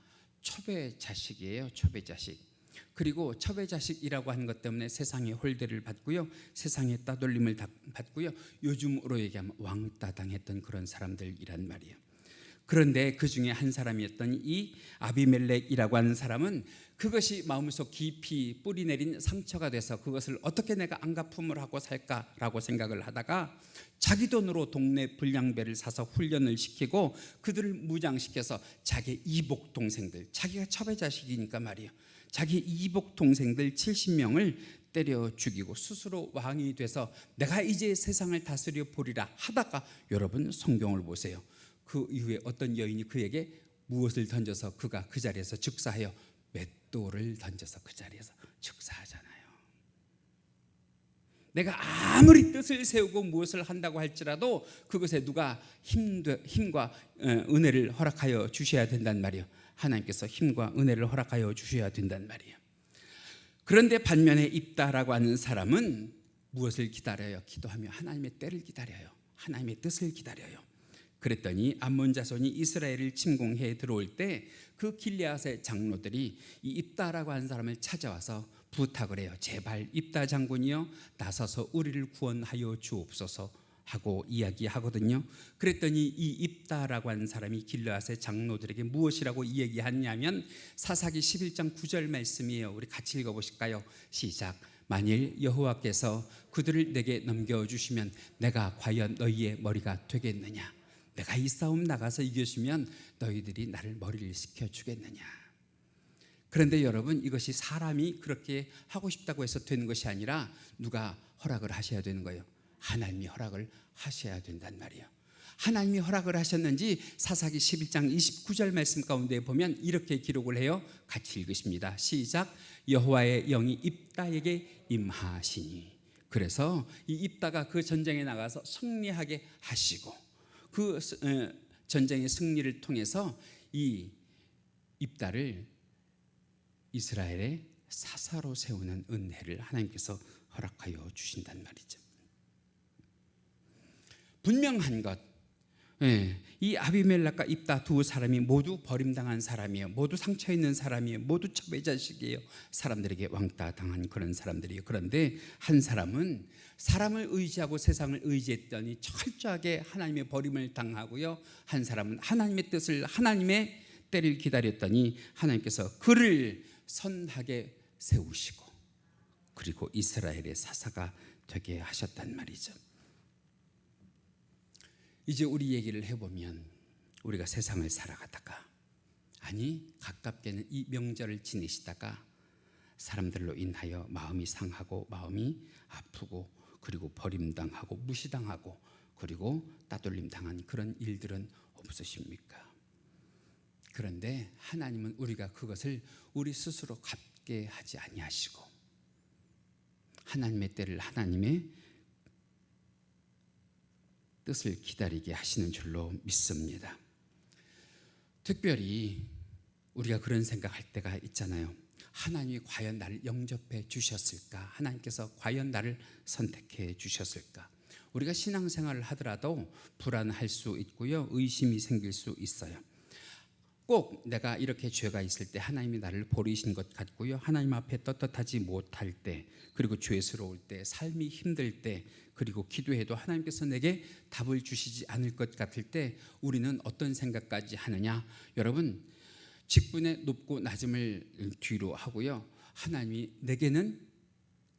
첩의 자식이에요. 첩의 자식. 그리고 첩의 자식이라고 하는 것 때문에 세상의 홀대를 받고요, 세상의 따돌림을 받고요, 요즘으로 얘기하면 왕따 당했던 그런 사람들이란 말이에요. 그런데 그 중에 한 사람이었던 이 아비멜렉이라고 하는 사람은 그것이 마음속 깊이 뿌리 내린 상처가 돼서 그것을 어떻게 내가 안갚음을 하고 살까라고 생각을 하다가 자기 돈으로 동네 불량배를 사서 훈련을 시키고 그들을 무장시켜서 자기 이복 동생들, 자기가 첩의 자식이니까 말이에요, 자기 이복 동생들 70명을 때려 죽이고 스스로 왕이 돼서 내가 이제 세상을 다스려 보리라 하다가, 여러분 성경을 보세요. 그 이후에 어떤 여인이 그에게 무엇을 던져서 그가 그 자리에서 즉사하여 맷돌을 던져서 그 자리에서 즉사하잖아요. 내가 아무리 뜻을 세우고 무엇을 한다고 할지라도 그것에 누가 힘과 은혜를 허락하여 주셔야 된단 말이에요. 하나님께서 힘과 은혜를 허락하여 주셔야 된단 말이에요. 그런데 반면에 입다라고 하는 사람은 무엇을 기다려요? 기도하며 하나님의 때를 기다려요. 하나님의 뜻을 기다려요. 그랬더니 암몬 자손이 이스라엘을 침공해 들어올 때 그 길르앗의 장로들이 이 입다라고 하는 사람을 찾아와서 부탁을 해요. 제발 입다 장군이여 나서서 우리를 구원하여 주옵소서 하고 이야기하거든요. 그랬더니 이 입다라고 하는 사람이 길르앗의 장로들에게 무엇이라고 이야기하냐면 사사기 11장 9절 말씀이에요. 우리 같이 읽어보실까요? 시작. 만일 여호와께서 그들을 내게 넘겨주시면 내가 과연 너희의 머리가 되겠느냐? 내가 이 싸움 나가서 이겨주면 너희들이 나를 머리를 식혀주겠느냐? 그런데 여러분, 이것이 사람이 그렇게 하고 싶다고 해서 되는 것이 아니라 누가 허락을 하셔야 되는 거예요. 하나님이 허락을 하셔야 된단 말이에요. 하나님이 허락을 하셨는지 사사기 11장 29절 말씀 가운데 보면 이렇게 기록을 해요. 같이 읽으십니다. 시작. 여호와의 영이 입다에게 임하시니. 그래서 이 입다가 그 전쟁에 나가서 승리하게 하시고 그 전쟁의 승리를 통해서 이 입다를 이스라엘의 사사로 세우는 은혜를 하나님께서 허락하여 주신단 말이죠. 분명한 것, 이 아비멜렉과 입다 두 사람이 모두 버림당한 사람이에요. 모두 상처 있는 사람이에요. 모두 첩의 자식이에요. 사람들에게 왕따 당한 그런 사람들이에요. 그런데 한 사람은 사람을 의지하고 세상을 의지했더니 철저하게 하나님의 버림을 당하고요, 한 사람은 하나님의 뜻을, 하나님의 때를 기다렸더니 하나님께서 그를 선하게 세우시고 그리고 이스라엘의 사사가 되게 하셨단 말이죠. 이제 우리 얘기를 해보면 우리가 세상을 살아가다가, 아니 가깝게는 이 명절을 지내시다가 사람들로 인하여 마음이 상하고 마음이 아프고 그리고 버림당하고 무시당하고 그리고 따돌림 당한 그런 일들은 없으십니까? 그런데 하나님은 우리가 그것을 우리 스스로 갚게 하지 아니하시고 하나님의 때를, 하나님의 뜻을 기다리게 하시는 줄로 믿습니다. 특별히 우리가 그런 생각할 때가 있잖아요. 하나님이 과연 나를 영접해 주셨을까? 하나님께서 과연 나를 선택해 주셨을까? 우리가 신앙생활을 하더라도 불안할 수 있고요, 의심이 생길 수 있어요. 꼭 내가 이렇게 죄가 있을 때 하나님이 나를 버리신 것 같고요, 하나님 앞에 떳떳하지 못할 때, 그리고 죄스러울 때, 삶이 힘들 때, 그리고 기도해도 하나님께서 내게 답을 주시지 않을 것 같을 때 우리는 어떤 생각까지 하느냐? 여러분, 직분의 높고 낮음을 뒤로 하고요, 하나님이 내게는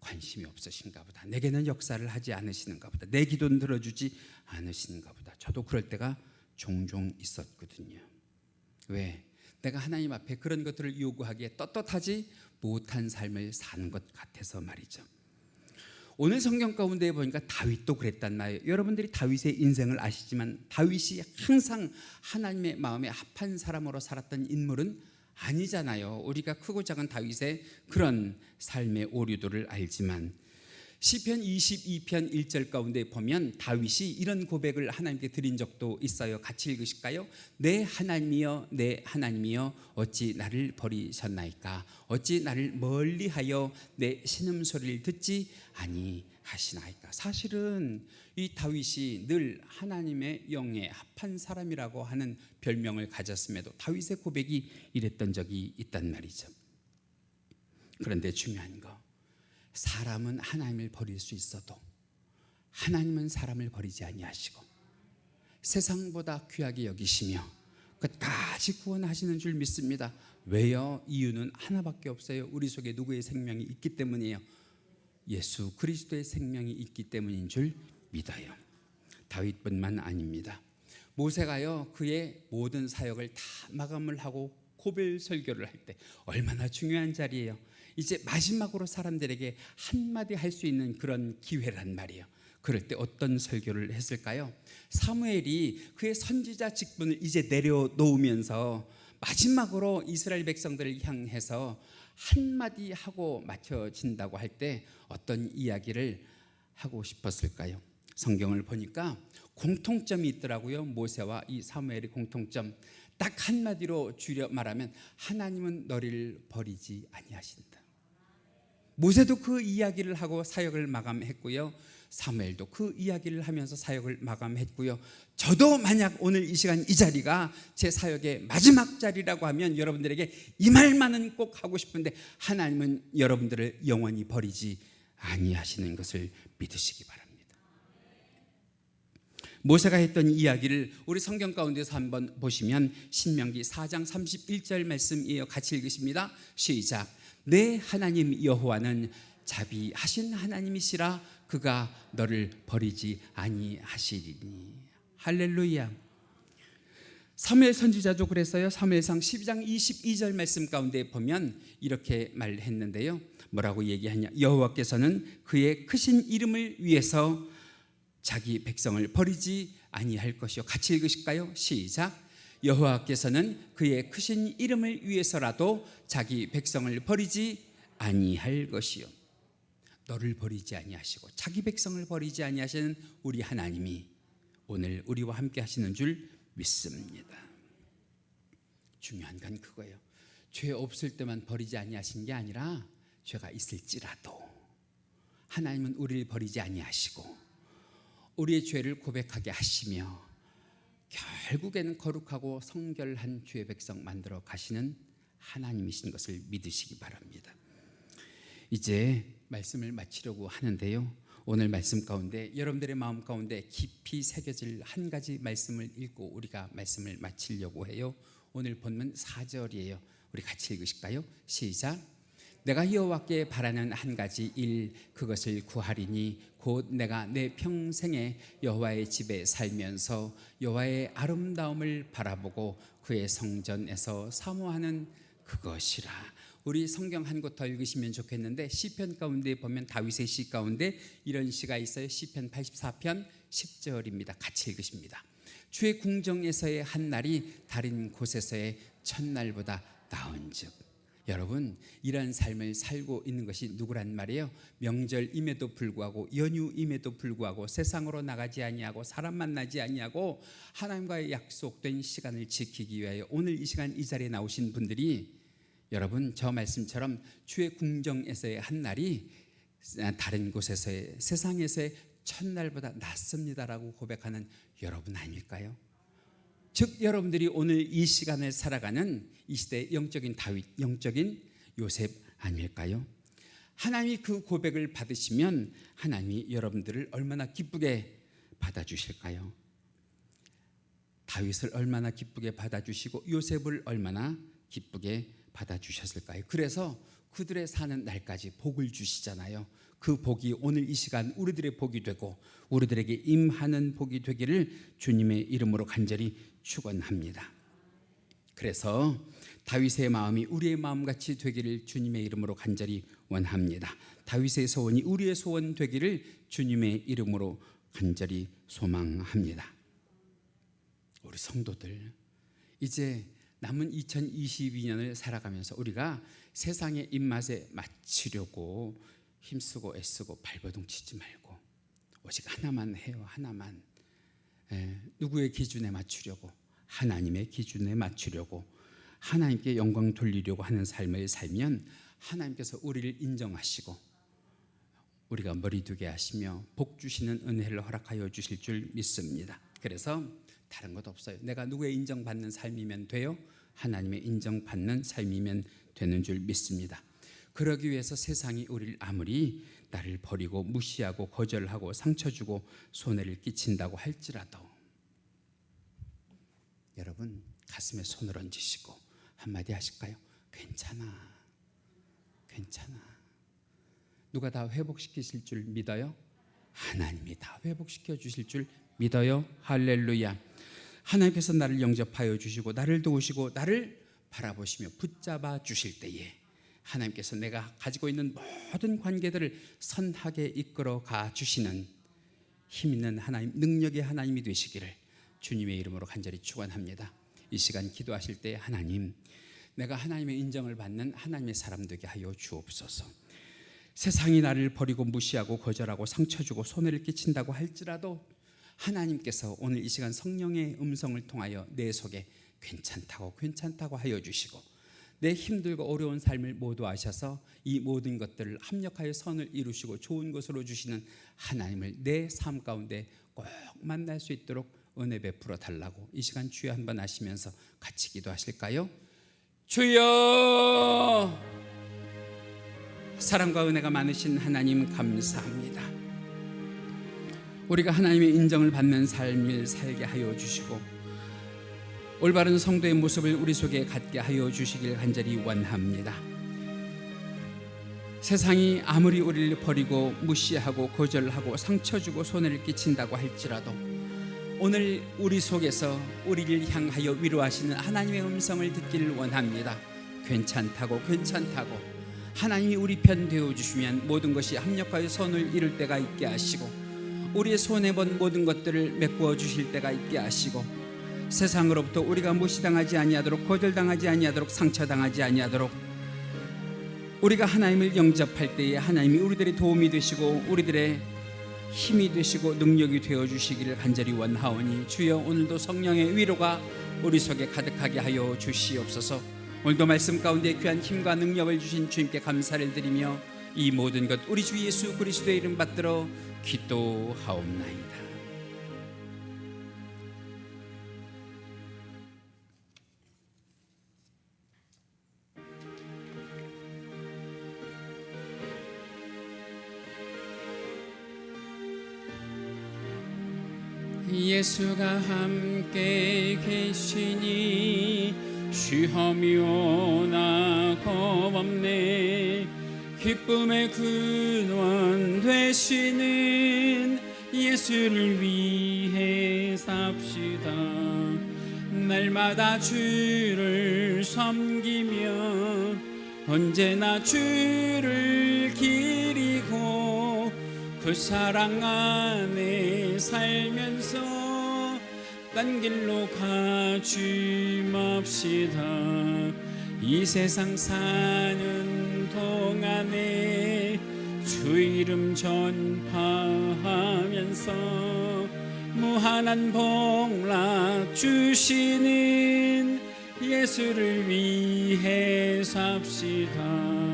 관심이 없으신가 보다, 내게는 역사를 하지 않으시는가 보다, 내 기도는 들어주지 않으시는가 보다. 저도 그럴 때가 종종 있었거든요. 왜? 내가 하나님 앞에 그런 것들을 요구하기에 떳떳하지 못한 삶을 사는 것 같아서 말이죠. 오늘 성경 가운데 보니까 다윗도 그랬단 말이에요. 여러분들이 다윗의 인생을 아시지만 다윗이 항상 하나님의 마음에 합한 사람으로 살았던 인물은 아니잖아요. 우리가 크고 작은 다윗의 그런 삶의 오류들을 알지만 시편 22편 1절 가운데 보면 다윗이 이런 고백을 하나님께 드린 적도 있어요. 같이 읽으실까요? 내 하나님이여 내 하나님이여 어찌 나를 버리셨나이까? 어찌 나를 멀리하여 내 신음소리를 듣지 아니하시나이까? 사실은 이 다윗이 늘 하나님의 영에 합한 사람이라고 하는 별명을 가졌음에도 다윗의 고백이 이랬던 적이 있단 말이죠. 그런데 중요한 거, 사람은 하나님을 버릴 수 있어도 하나님은 사람을 버리지 아니하시고 세상보다 귀하게 여기시며 끝까지 구원하시는 줄 믿습니다. 왜요? 이유는 하나밖에 없어요. 우리 속에 누구의 생명이 있기 때문이에요. 예수 그리스도의 생명이 있기 때문인 줄 믿어요. 다윗뿐만 아닙니다. 모세가요, 그의 모든 사역을 다 마감을 하고 고별 설교를 할 때 얼마나 중요한 자리예요. 이제 마지막으로 사람들에게 한마디 할 수 있는 그런 기회란 말이에요. 그럴 때 어떤 설교를 했을까요? 사무엘이 그의 선지자 직분을 이제 내려놓으면서 마지막으로 이스라엘 백성들을 향해서 한마디 하고 마쳐진다고 할 때 어떤 이야기를 하고 싶었을까요? 성경을 보니까 공통점이 있더라고요. 모세와 이 사무엘의 공통점, 딱 한마디로 줄여 말하면 하나님은 너를 버리지 아니하신다. 모세도 그 이야기를 하고 사역을 마감했고요, 사무엘도 그 이야기를 하면서 사역을 마감했고요. 저도 만약 오늘 이 시간 이 자리가 제 사역의 마지막 자리라고 하면 여러분들에게 이 말만은 꼭 하고 싶은데, 하나님은 여러분들을 영원히 버리지 아니하시는 것을 믿으시기 바랍니다. 모세가 했던 이야기를 우리 성경 가운데서 한번 보시면 신명기 4장 31절 말씀이에요. 같이 읽으십니다. 시작. 내 하나님 여호와는 자비하신 하나님이시라. 그가 너를 버리지 아니하시리니. 할렐루야. 사무엘 선지자도 그랬어요. 사무엘상 12장 22절 말씀 가운데 보면 이렇게 말했는데요. 뭐라고 얘기하냐? 여호와께서는 그의 크신 이름을 위해서 자기 백성을 버리지 아니할 것이요. 같이 읽으실까요? 시작. 여호와께서는 그의 크신 이름을 위해서라도 자기 백성을 버리지 아니할 것이요. 너를 버리지 아니하시고 자기 백성을 버리지 아니하시는 우리 하나님이 오늘 우리와 함께 하시는 줄 믿습니다. 중요한 건 그거예요. 죄 없을 때만 버리지 아니하신 게 아니라 죄가 있을지라도 하나님은 우리를 버리지 아니하시고 우리의 죄를 고백하게 하시며 결국에는 거룩하고 성결한 주의 백성 만들어 가시는 하나님이신 것을 믿으시기 바랍니다. 이제 말씀을 마치려고 하는데요, 오늘 말씀 가운데 여러분들의 마음 가운데 깊이 새겨질 한 가지 말씀을 읽고 우리가 말씀을 마치려고 해요. 오늘 본문 4절이에요. 우리 같이 읽으실까요? 시작. 내가 여호와께 바라는 한 가지 일, 그것을 구하리니 곧 내가 내 평생에 여호와의 집에 살면서 여호와의 아름다움을 바라보고 그의 성전에서 사모하는 그것이라. 우리 성경 한 곳 더 읽으시면 좋겠는데, 시편 가운데 보면 다윗의 시 가운데 이런 시가 있어요. 시편 84편 10절입니다. 같이 읽으십니다. 주의 궁정에서의 한 날이 다른 곳에서의 첫날보다 나은즉. 여러분, 이런 삶을 살고 있는 것이 누구란 말이에요? 명절임에도 불구하고, 연휴임에도 불구하고, 세상으로 나가지 아니하고 사람 만나지 아니하고 하나님과의 약속된 시간을 지키기 위하여 오늘 이 시간 이 자리에 나오신 분들이, 여러분 저 말씀처럼 주의 궁정에서의 한 날이 다른 곳에서의, 세상에서의 첫날보다 낫습니다라고 고백하는 여러분 아닐까요? 즉 여러분들이 오늘 이 시간을 살아가는 이 시대의 영적인 다윗, 영적인 요셉 아닐까요? 하나님이 그 고백을 받으시면 하나님이 여러분들을 얼마나 기쁘게 받아주실까요? 다윗을 얼마나 기쁘게 받아주시고 요셉을 얼마나 기쁘게 받아주셨을까요? 그래서 그들의 사는 날까지 복을 주시잖아요. 그 복이 오늘 이 시간 우리들의 복이 되고 우리들에게 임하는 복이 되기를 주님의 이름으로 간절히 축원합니다. 그래서 다윗의 마음이 우리의 마음같이 되기를 주님의 이름으로 간절히 원합니다. 다윗의 소원이 우리의 소원 되기를 주님의 이름으로 간절히 소망합니다. 우리 성도들, 이제 남은 2022년을 살아가면서 우리가 세상의 입맛에 맞추려고 힘쓰고 애쓰고 발버둥 치지 말고 오직 하나만 해요. 하나만. 누구의 기준에 맞추려고? 하나님의 기준에 맞추려고, 하나님께 영광 돌리려고 하는 삶을 살면 하나님께서 우리를 인정하시고 우리가 머리 두게 하시며 복 주시는 은혜를 허락하여 주실 줄 믿습니다. 그래서 다른 것 없어요. 내가 누구의 인정받는 삶이면 돼요? 하나님의 인정받는 삶이면 되는 줄 믿습니다. 그러기 위해서 세상이 우리를 아무리 나를 버리고 무시하고 거절하고 상처 주고 손해를 끼친다고 할지라도 여러분 가슴에 손을 얹으시고 한마디 하실까요? 괜찮아. 괜찮아. 누가 다 회복시키실 줄 믿어요? 하나님이 다 회복시켜 주실 줄 믿어요? 할렐루야. 하나님께서 나를 영접하여 주시고 나를 도우시고 나를 바라보시며 붙잡아 주실 때에 하나님께서 내가 가지고 있는 모든 관계들을 선하게 이끌어 가 주시는 힘 있는 하나님, 능력의 하나님이 되시기를 주님의 이름으로 간절히 축원합니다. 이 시간 기도하실 때 하나님, 내가 하나님의 인정을 받는 하나님의 사람 되게 하여 주옵소서. 세상이 나를 버리고 무시하고 거절하고 상처 주고 손해를 끼친다고 할지라도 하나님께서 오늘 이 시간 성령의 음성을 통하여 내 속에 괜찮다고 하여 주시고 내 힘들고 어려운 삶을 모두 아셔서 이 모든 것들을 합력하여 선을 이루시고 좋은 것으로 주시는 하나님을 내 삶 가운데 꼭 만날 수 있도록 은혜 베풀어 달라고 이 시간 주여 한번 하시면서 같이 기도하실까요? 주여, 사랑과 은혜가 많으신 하나님 감사합니다. 우리가 하나님의 인정을 받는 삶을 살게 하여 주시고 올바른 성도의 모습을 우리 속에 갖게 하여 주시길 간절히 원합니다. 세상이 아무리 우리를 버리고 무시하고 거절하고 상처 주고 손해를 끼친다고 할지라도 오늘 우리 속에서 우리를 향하여 위로하시는 하나님의 음성을 듣기를 원합니다. 괜찮다고 하나님이 우리 편 되어주시면 모든 것이 합력하여 선을 이룰 때가 있게 하시고 우리의 손해본 모든 것들을 메꾸어 주실 때가 있게 하시고 세상으로부터 우리가 무시당하지 아니하도록 거절당하지 아니하도록 상처당하지 아니하도록 우리가 하나님을 영접할 때에 하나님이 우리들의 도움이 되시고 우리들의 힘이 되시고 능력이 되어주시기를 간절히 원하오니 주여 오늘도 성령의 위로가 우리 속에 가득하게 하여 주시옵소서. 오늘도 말씀 가운데 귀한 힘과 능력을 주신 주님께 감사를 드리며 이 모든 것 우리 주 예수 그리스도의 이름 받들어 기도하옵나이다. 예수가 함께 계시니 시험이 오나 겁없네. 기쁨의 근원 되시는 예수를 위해 삽시다. 날마다 주를 섬기며 언제나 주를 기리고 그 사랑 안에 살면서 딴 길로 가지 맙시다. 이 세상 사는 동안에 주 이름 전파하면서 무한한 복락 주시는 예수를 위해 삽시다.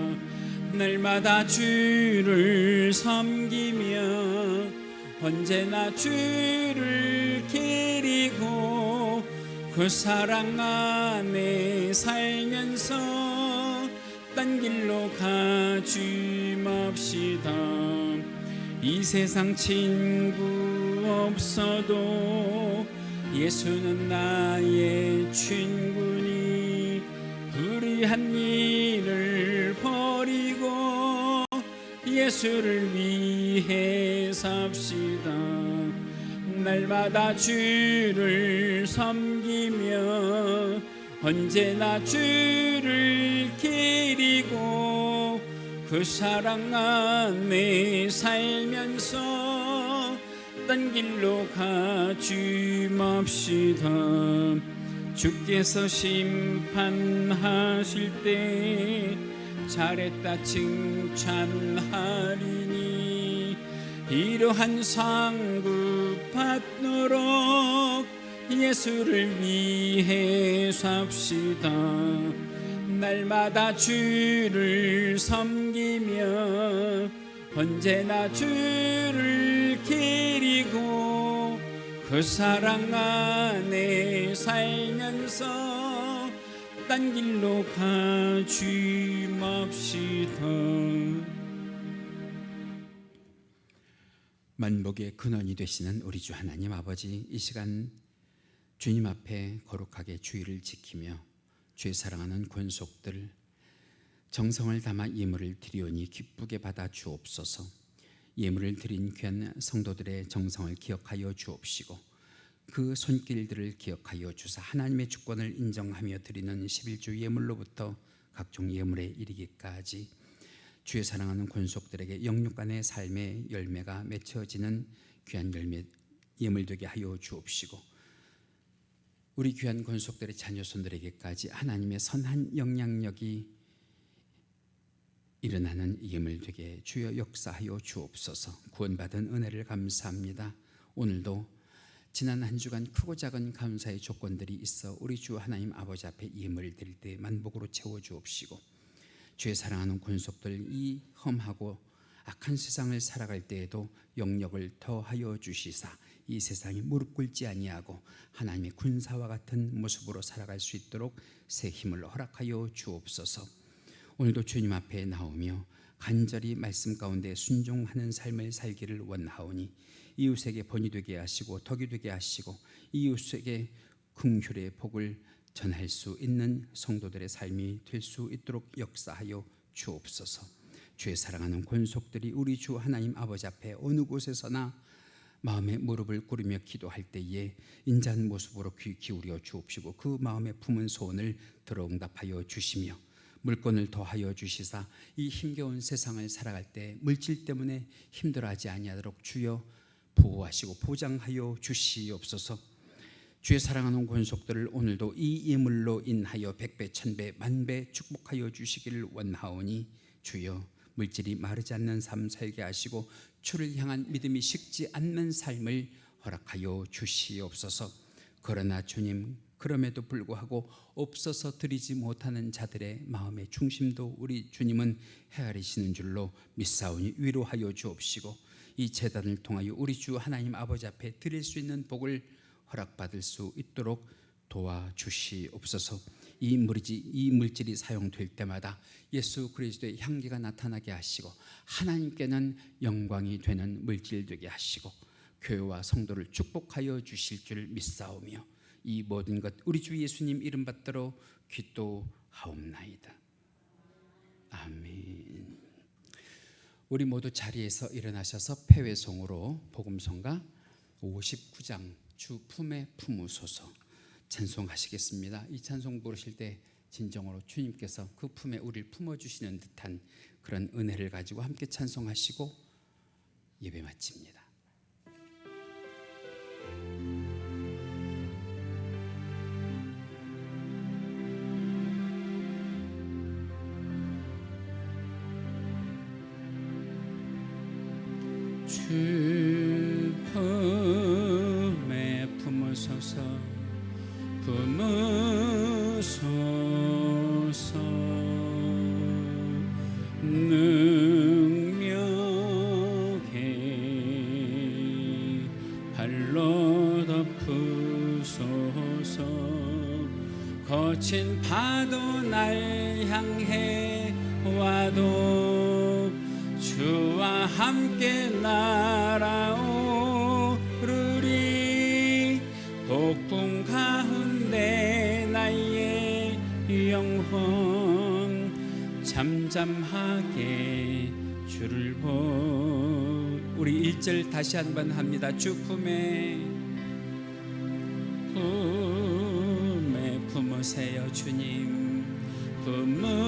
날마다 주를 섬기며 언제나 주를 기리고 그 사랑 안에 살면서 딴 길로 가지 맙시다. 이 세상 친구 없어도 예수는 나의 친구니 불의한 일을 버리고 예수를 위해 삽시다. 날마다 주를 섬기며 언제나 주를 기리고 그 사랑 안에 살면서 딴 길로 가지 맙시다. 주께서 심판하실 때 잘했다 칭찬하리니 이러한 상급 받도록 예수를 위해 삽시다. 날마다 주를 섬기며 언제나 주를 기리고 그 사랑 안에 살면서 딴 길로 가지 맙시다. 만복의 근원이 되시는 우리 주 하나님 아버지, 이 시간 주님 앞에 거룩하게 주의를 지키며 주의 사랑하는 권속들 정성을 담아 예물을 드리오니 기쁘게 받아 주옵소서. 예물을 드린 귀한 성도들의 정성을 기억하여 주옵시고 그 손길들을 기억하여 주사 하나님의 주권을 인정하며 드리는 11주 예물로부터 각종 예물에 이르기까지 주의 사랑하는 권속들에게 영육간의 삶의 열매가 맺혀지는 귀한 열매 예물 되게 하여 주옵시고 우리 귀한 권속들의 자녀손들에게까지 하나님의 선한 영향력이 일어나는 예물 되게 주여 역사하여 주옵소서. 구원받은 은혜를 감사합니다. 오늘도 지난 한 주간 크고 작은 감사의 조건들이 있어 우리 주 하나님 아버지 앞에 예물을 드릴 때 만복으로 채워 주옵시고 주의 사랑하는 권속들 이 험하고 악한 세상을 살아갈 때에도 영력을 더하여 주시사 이 세상이 무릎 꿇지 아니하고 하나님의 군사와 같은 모습으로 살아갈 수 있도록 새 힘을 허락하여 주옵소서. 오늘도 주님 앞에 나오며 간절히 말씀 가운데 순종하는 삶을 살기를 원하오니 이웃에게 번이 되게 하시고 덕이 되게 하시고 이웃에게 긍휼의 복을 전할 수 있는 성도들의 삶이 될 수 있도록 역사하여 주옵소서. 주의 사랑하는 권속들이 우리 주 하나님 아버지 앞에 어느 곳에서나 마음의 무릎을 꿇으며 기도할 때에 인자한 모습으로 귀 기울여 주옵시고 그 마음에 품은 소원을 들어 응답하여 주시며 물건을 더하여 주시사 이 힘겨운 세상을 살아갈 때 물질 때문에 힘들어하지 아니하도록 주여 보호하시고 보장하여 주시옵소서. 주의 사랑하는 권속들을 오늘도 이 예물로 인하여 백배 천배 만배 축복하여 주시기를 원하오니 주여 물질이 마르지 않는 삶 살게 하시고 주를 향한 믿음이 식지 않는 삶을 허락하여 주시옵소서. 그러나 주님 그럼에도 불구하고 없어서 드리지 못하는 자들의 마음의 중심도 우리 주님은 헤아리시는 줄로 믿사오니 위로하여 주옵시고 이 제단을 통하여 우리 주 하나님 아버지 앞에 드릴 수 있는 복을 허락받을 수 있도록 도와주시옵소서. 이 물질이 사용될 때마다 예수 그리스도의 향기가 나타나게 하시고 하나님께는 영광이 되는 물질 되게 하시고 교회와 성도를 축복하여 주실 줄 믿사오며 이 모든 것 우리 주 예수님 이름 받들어 기도하옵나이다. 아멘. 우리 모두 자리에서 일어나셔서 폐회송으로 복음성가 59장 주 품에 품으소서 찬송하시겠습니다. 이 찬송 부르실 때 진정으로 주님께서 그 품에 우리를 품어주시는 듯한 그런 은혜를 가지고 함께 찬송하시고 예배 마칩니다. 주 품에 품으소서 품으소서 능력의 발로 덮으소서 거친 파도 날 향해 와도 주와 함께 날아오르리 폭풍 가운데 나의 영혼 잠잠하게 주를 우리 1절 다시 한번 합니다. 주 품에 품으세요. 주님 품으소서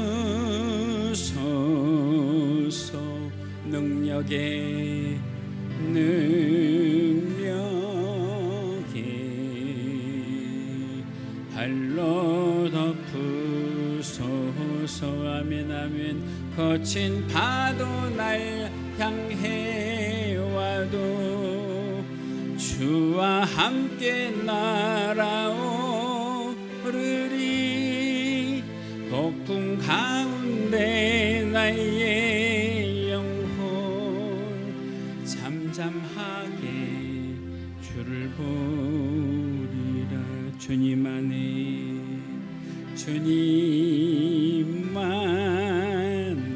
능력의 발로 덮으소서 아멘. 아멘. 거친 파도 날 향해 와도 주와 함께 날아오르리. 폭풍 가운데 나의 영혼 잠잠하게 주를 보리라. 주님 안에 주님 안에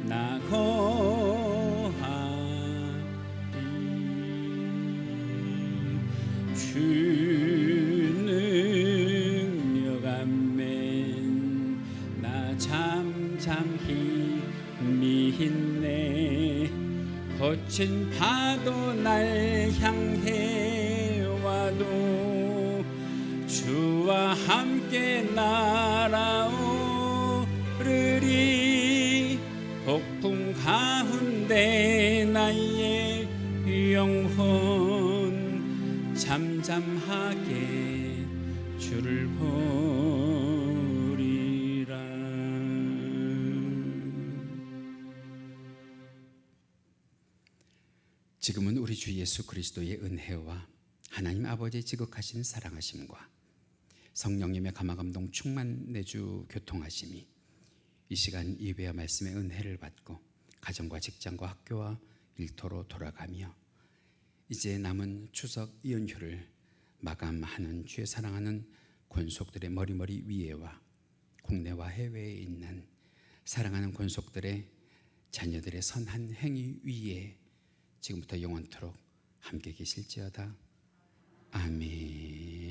나 거하리. 주 능력 아멘. 나 잠잠히 믿네. 거친 파도 날 향해 와도 주와 함께 날아오르리. 폭풍 가운데 나의 영혼 잠잠하게 주를 보리라. 지금은 우리 주 예수 그리스도의 은혜와 하나님 아버지의 지극하신 사랑하심과 성령님의 감화감동 충만 내주 교통하심이 이 시간 예배와 말씀의 은혜를 받고 가정과 직장과 학교와 일터로 돌아가며 이제 남은 추석 연휴를 마감하는 주의 사랑하는 권속들의 머리머리 위에와 국내와 해외에 있는 사랑하는 권속들의 자녀들의 선한 행위 위에 지금부터 영원토록 함께 계실지어다. 아멘.